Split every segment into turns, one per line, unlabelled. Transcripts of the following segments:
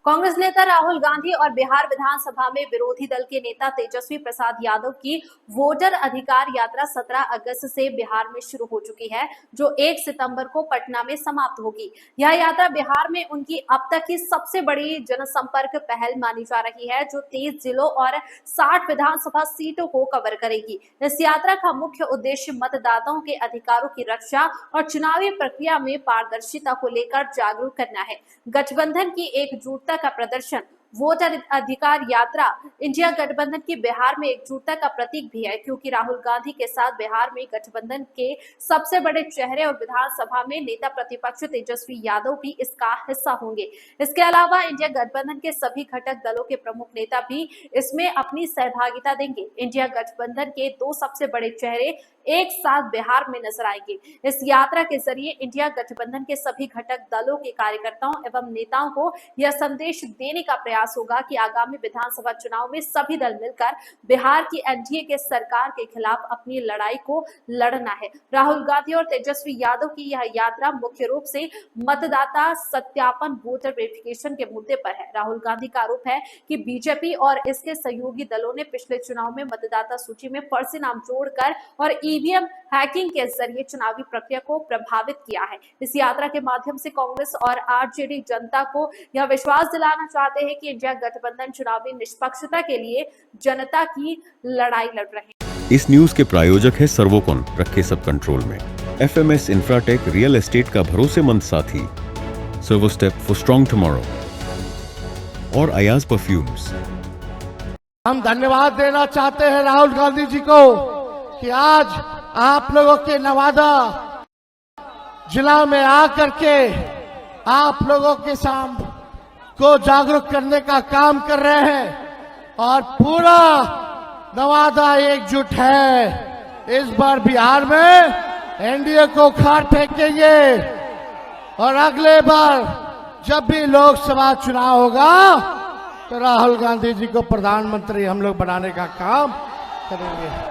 कांग्रेस नेता राहुल गांधी और बिहार विधानसभा में विरोधी दल के नेता तेजस्वी प्रसाद यादव की वोटर अधिकार यात्रा 17 अगस्त से बिहार में शुरू हो चुकी है, जो 1 सितंबर को पटना में समाप्त होगी। यह यात्रा बिहार में उनकी अब तक की सबसे बड़ी जनसंपर्क पहल मानी जा रही है, जो 23 जिलों और 60 विधानसभा सीटों को कवर करेगी। इस यात्रा का मुख्य उद्देश्य मतदाताओं के अधिकारों की रक्षा और चुनावी प्रक्रिया में पारदर्शिता को लेकर जागरूक करना है। गठबंधन की एकजुटता का प्रदर्शन। वोटर अधिकार यात्रा इंडिया गठबंधन की बिहार में एकजुटता का प्रतीक भी है, क्योंकि राहुल गांधी के साथ बिहार में गठबंधन के सबसे बड़े चेहरे और विधानसभा में नेता प्रतिपक्ष तेजस्वी यादव भी इसका हिस्सा होंगे। इसके अलावा इंडिया गठबंधन के सभी घटक दलों के प्रमुख नेता भी इसमें अपनी सहभागिता देंगे। इंडिया गठबंधन के 2 सबसे बड़े चेहरे एक साथ बिहार में नजर आएंगे। इस यात्रा के जरिए इंडिया गठबंधन के सभी घटक दलों के कार्यकर्ताओं एवं नेताओं को यह संदेश देने का प्रयास होगा कि आगामी विधानसभा चुनाव में सभी दल मिलकर बिहार की एनडीए के सरकार के खिलाफ अपनी लड़ाई को लड़ना है। राहुल गांधी और तेजस्वी यादव की यह यात्रा मुख्य रूप से मतदाता सत्यापन, वोटर वेरिफिकेशन के मुद्दे पर है। राहुल गांधी का आरोप है कि बीजेपी और इसके सहयोगी दलों ने पिछले चुनाव में मतदाता सूची में फर्जी नाम जोड़कर और ईवीएम हैकिंग के जरिए चुनावी प्रक्रिया को प्रभावित किया है। इस यात्रा के माध्यम से कांग्रेस और आरजेडी जनता को यह विश्वास दिलाना चाहते हैं कि इंडिया गठबंधन चुनावी निष्पक्षता के लिए जनता की लड़ाई लड़ रहे हैं।
इस न्यूज के प्रायोजक है सर्वोकॉन, रखे सब कंट्रोल में। एफएमएस इंफ्राटेक रियल एस्टेट का भरोसेमंद साथी, सर्वोस्टेप फॉर स्ट्रॉन्ग टुमारो और अयाज परफ्यूम्स।
हम धन्यवाद देना चाहते हैं राहुल गांधी जी को कि आज आप लोगों के नवादा जिला में आकर के आप लोगों के सामने को जागरूक करने का काम कर रहे हैं और पूरा नवादा एकजुट है। इस बार बिहार में एनडीए को उखाड़ फेंकेंगे और अगले बार जब भी लोकसभा चुनाव होगा तो राहुल गांधी जी को प्रधानमंत्री हम लोग बनाने का काम करेंगे।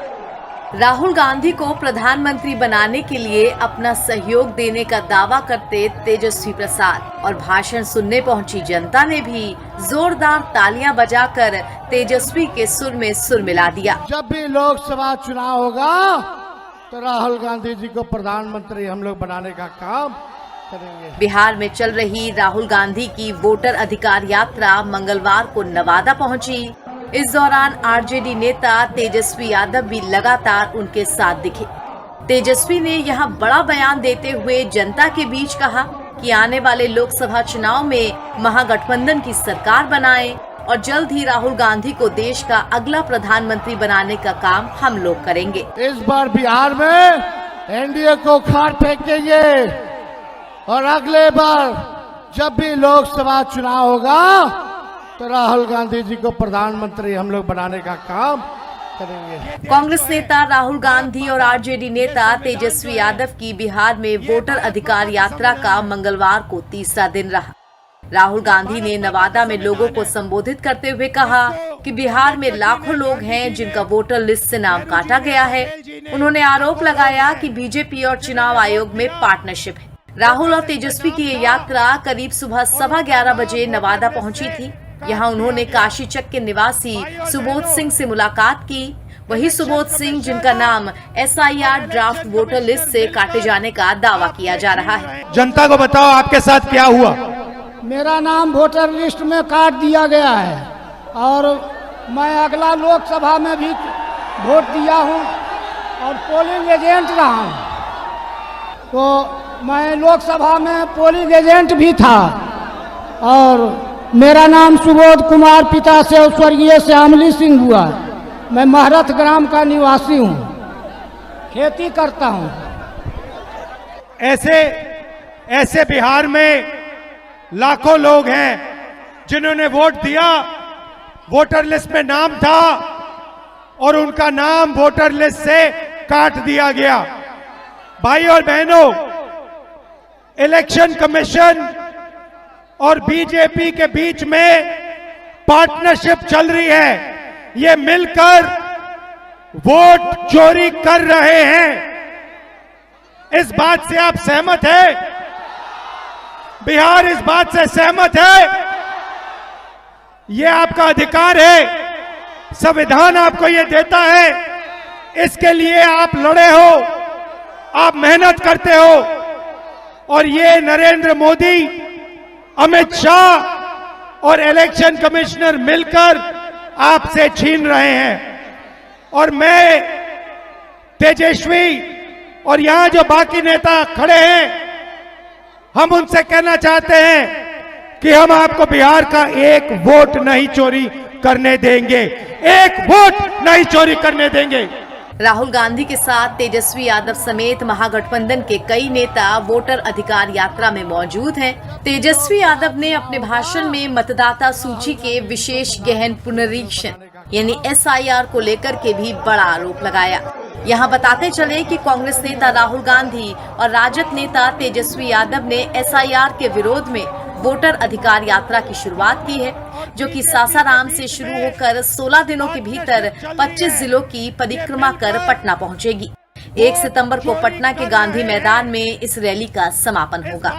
राहुल गांधी को प्रधानमंत्री बनाने के लिए अपना सहयोग देने का दावा करते तेजस्वी प्रसाद और भाषण सुनने पहुंची जनता ने भी जोरदार तालियां बजाकर तेजस्वी के सुर में सुर मिला दिया।
जब भी लोकसभा चुनाव होगा तो राहुल गांधी जी को प्रधानमंत्री हम लोग बनाने का काम करेंगे।
बिहार में चल रही राहुल गांधी की वोटर अधिकार यात्रा मंगलवार को नवादा पहुंची। इस दौरान आरजेडी नेता तेजस्वी यादव भी लगातार उनके साथ दिखे। तेजस्वी ने यहां बड़ा बयान देते हुए जनता के बीच कहा कि आने वाले लोकसभा चुनाव में महागठबंधन की सरकार बनाएं और जल्द ही राहुल गांधी को देश का अगला प्रधानमंत्री बनाने का काम हम लोग करेंगे।
इस बार बिहार में एनडीए को उखाड़ फेंकेंगे और अगले बार जब भी लोकसभा चुनाव होगा तो राहुल गांधी जी को प्रधानमंत्री हम लोग बनाने का काम करेंगे।
कांग्रेस नेता राहुल गांधी और आरजेडी नेता तेजस्वी यादव की बिहार में वोटर अधिकार यात्रा का मंगलवार को तीसरा दिन रहा। राहुल गांधी ने नवादा में लोगों को संबोधित करते हुए कहा कि बिहार में लाखों लोग हैं जिनका वोटर लिस्ट से नाम काटा गया है। उन्होंने आरोप लगाया कि बीजेपी और चुनाव आयोग में पार्टनरशिप है। राहुल और तेजस्वी की ये यात्रा करीब सुबह 11:15 बजे नवादा पहुंची थी। यहाँ उन्होंने काशीचक के निवासी सुबोध सिंह से मुलाकात की। वही सुबोध सिंह जिनका नाम SIR ड्राफ्ट वोटर लिस्ट से काटे जाने का दावा किया जा रहा है।
जनता को बताओ आपके साथ क्या हुआ?
मेरा नाम वोटर लिस्ट में काट दिया गया है और मैं अगला लोकसभा में भी वोट दिया हूं और पोलिंग एजेंट रहा हूं। तो मैं लोकसभा में पोलिंग एजेंट भी था और मेरा नाम सुबोध कुमार, पिता से स्वर्गीय श्यामली सिंह हुआ। मैं महरथ ग्राम का निवासी हूँ, खेती करता हूँ।
ऐसे बिहार में लाखों लोग हैं जिन्होंने वोट दिया, वोटर लिस्ट में नाम था और उनका नाम वोटर लिस्ट से काट दिया गया। भाई और बहनों, इलेक्शन कमीशन और बीजेपी के बीच में पार्टनरशिप चल रही है। ये मिलकर वोट चोरी कर रहे हैं। इस बात से आप सहमत हैं? बिहार इस बात से सहमत है? ये आपका अधिकार है, संविधान आपको ये देता है, इसके लिए आप लड़े हो, आप मेहनत करते हो, और ये नरेंद्र मोदी, अमित शाह और इलेक्शन कमिश्नर मिलकर आपसे छीन रहे हैं। और मैं तेजस्वी और यहां जो बाकी नेता खड़े हैं, हम उनसे कहना चाहते हैं कि हम आपको बिहार का एक वोट नहीं चोरी करने देंगे, एक वोट नहीं चोरी करने देंगे।
राहुल गांधी के साथ तेजस्वी यादव समेत महागठबंधन के कई नेता वोटर अधिकार यात्रा में मौजूद हैं। तेजस्वी यादव ने अपने भाषण में मतदाता सूची के विशेष गहन पुनरीक्षण यानी SIR को लेकर के भी बड़ा आरोप लगाया। यहाँ बताते चले कि कांग्रेस नेता राहुल गांधी और राजद नेता तेजस्वी यादव ने SIR के विरोध में वोटर अधिकार यात्रा की शुरुआत की है, जो कि सासाराम से शुरू होकर 16 दिनों के भीतर 25 जिलों की परिक्रमा कर पटना पहुंचेगी। 1 सितंबर को पटना के गांधी मैदान में इस रैली का समापन होगा।